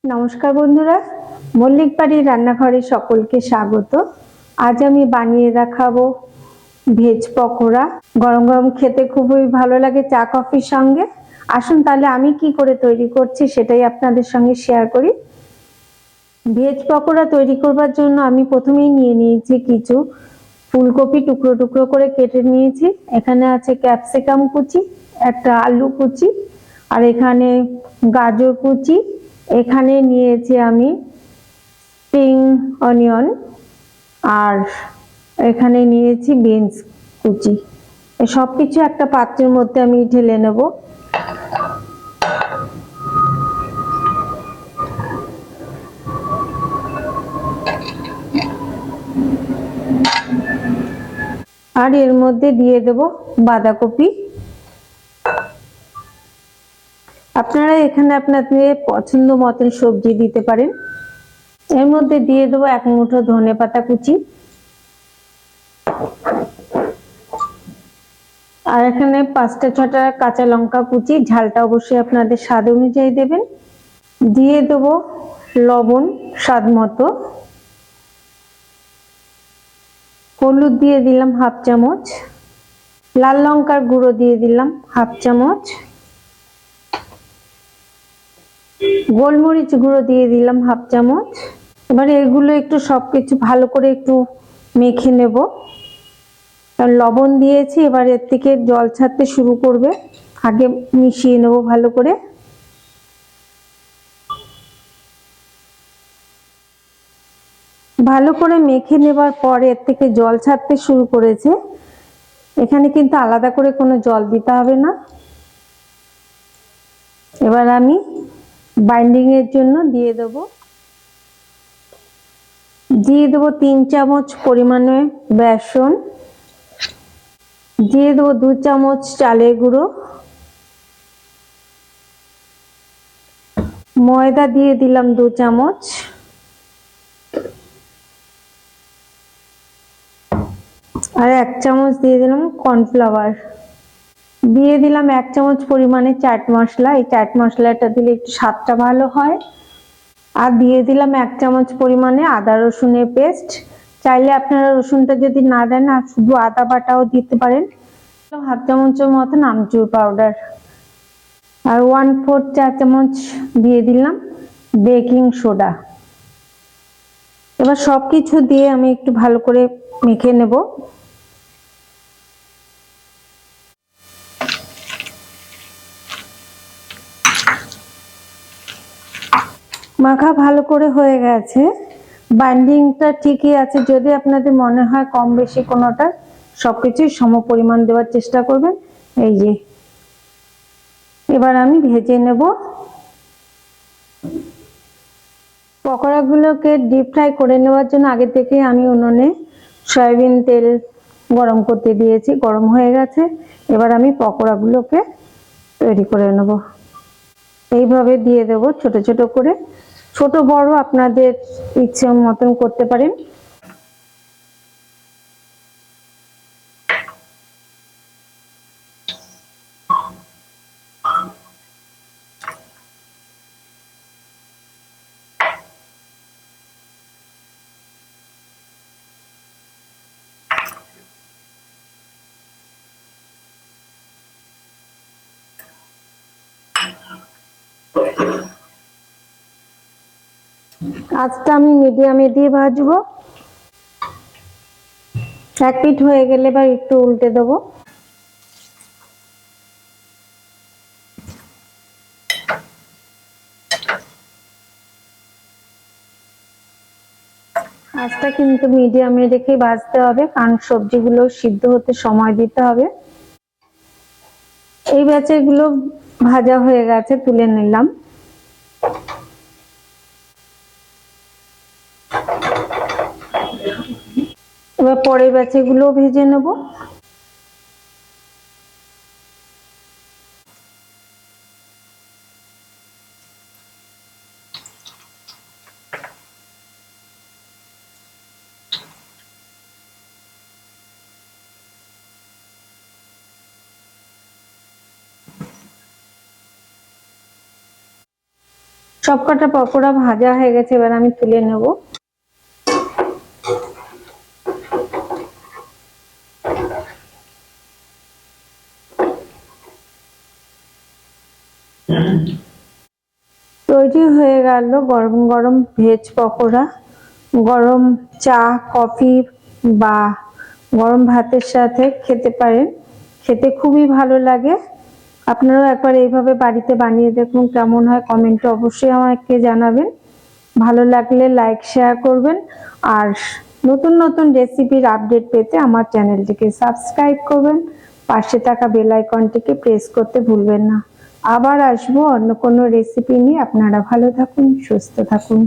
নমস্কার বন্ধুরা, মল্লিক বাড়ির রান্নাঘরে সকলকে স্বাগত। আজ আমি বানিয়ে দেখাবো ভেজ পকোড়া। গরম গরম খেতে খুবই ভালো লাগে চা কফির সঙ্গে। আসুন তাহলে আমি কি করে তৈরি করছি সেটাই আপনাদের সঙ্গে শেয়ার করি। ভেজ পকোড়া তৈরি করবার জন্য আমি প্রথমেই নিয়ে নিয়েছি কিছু ফুলকপি, টুকরো টুকরো করে কেটে নিয়েছি। এখানে আছে ক্যাপসিকাম কুচি, একটা আলু কুচি, আর এখানে গাজর কুচি। এখানে নিয়েছি আমি স্প্রিং অনিয়ন, আর এখানে নিয়েছি বিনস কুচি। সব কিছু একটা পাত্রের মধ্যে আমি ঢেলে নেব। আর এর মধ্যে দিয়ে দেব বাঁধাকপি। আপনারা এখানে আপনাদের পছন্দ মতন সবজি দিতে পারেন। এর মধ্যে দিয়ে দেবো এক মুঠো ধনেপাতা কুচি, আর এখানে 5টা-6টা কাঁচা লঙ্কা কুচি। ঝালটা অবশ্যই আপনাদের স্বাদ অনুযায়ী দেবেন। দিয়ে দেবো লবণ স্বাদ মতো, হলুদ দিয়ে দিলাম হাফ চামচ, লাল লঙ্কার গুঁড়ো দিয়ে দিলাম হাফ চামচ, গোলমরিচ গুঁড়ো দিয়ে দিলাম হাফ চামচ। এবারে এগুলো একটু সবকিছু ভালো করে একটু মেখে নেব। লবণ দিয়েছি, এবার এর থেকে জল ছাড়তে শুরু করবে। আগে মিশিয়ে নেব ভালো করে। ভালো করে মেখে নেবার পর এর থেকে জল ছাড়তে শুরু করেছে। এখানে কিন্তু আলাদা করে কোনো জল দিতে হবে না। এবার আমি বাইন্ডিং এর জন্য দিয়ে দেব 3 চামচ পরিমাণে বেসন, দিয়ে দেবো 2 চামচ চালের গুঁড়ো, ময়দা দিয়ে দিলাম 2 চামচ, আর 1 চামচ দিয়ে দিলাম কর্নফ্লাওয়ার, দিয়ে দিলাম 1 চামচ পরিমাণে চাট মশলা। এই চাট মশলাটা দিলে একটু স্বাদটা ভালো হয়। আর দিয়ে দিলাম 1 চামচ পরিমাণে আদা রসুনের পেস্ট। চাইলে আপনারা রসুনটা যদি না দেন আর শুধু আদা বাটাও দিতে পারেন। হাফ চামচের মতন আমচুর পাউডার, আর 1/4 চা চামচ দিয়ে দিলাম বেকিং সোডা। এবার সবকিছু দিয়ে আমি একটু ভালো করে মেখে নেব। মাখা ভালো করে হয়ে গেছে, বাইন্ডিংটা ঠিকই আছে। যদি আপনাদের মনে হয় কম বেশি কোনোটা, সবকিছুই সম পরিমাণ দেওয়ার চেষ্টা করবেন। এই যে এবার আমি ভেজে নেব। পকোড়াগুলোকে ডিপ ফ্রাই করে নেওয়ার জন্য আগে থেকে আমি উনুনে সয়াবিন তেল গরম করতে দিয়েছি, গরম হয়ে গেছে। এবার আমি পকোড়াগুলোকে তৈরি করে নেব। এইভাবে দিয়ে দেব ছোট ছোট করে, ছোট বড় আপনাদের ইচ্ছে মতন করতে পারেন। আঁচটা আমি মিডিয়ামে দিয়ে ভাজবো। এক পিঠ হয়ে গেলে এবার একটু উল্টে দেবো। আঁচটা কিন্তু মিডিয়ামে রেখে ভাজতে হবে, কারণ সবজিগুলো সিদ্ধ হতে সময় দিতে হবে। এই ব্যাচেগুলো ভাজা হয়ে গেছে, তুলে নিলাম। এবার পরের ব্যাচেগুলো ভেজে নেব। সবকটা পকোড়া ভাজা হয়ে গেছে, এবার আমি তুলে নেব। তৈরি হয়ে গেল গরম গরম ভেজ পকোড়া। গরম চা, কফি বা গরম ভাতের সাথে খেতে পারেন, খেতে খুবই ভালো লাগে। আপনারাও একবার এইভাবে বাড়িতে বানিয়ে দেখুন, কেমন হয় কমেন্টে অবশ্যই আমাকে জানাবেন। ভালো লাগলে লাইক শেয়ার করবেন, আর নতুন নতুন রেসিপির আপডেট পেতে আমার চ্যানেলটিকে সাবস্ক্রাইব করবেন। পাশে থাকা বেল আইকনটিকে প্রেস করতে ভুলবেন না। আবার আসবো অন্য কোনো রেসিপি নিয়ে। আপনারা ভালো থাকুন, সুস্থ থাকুন।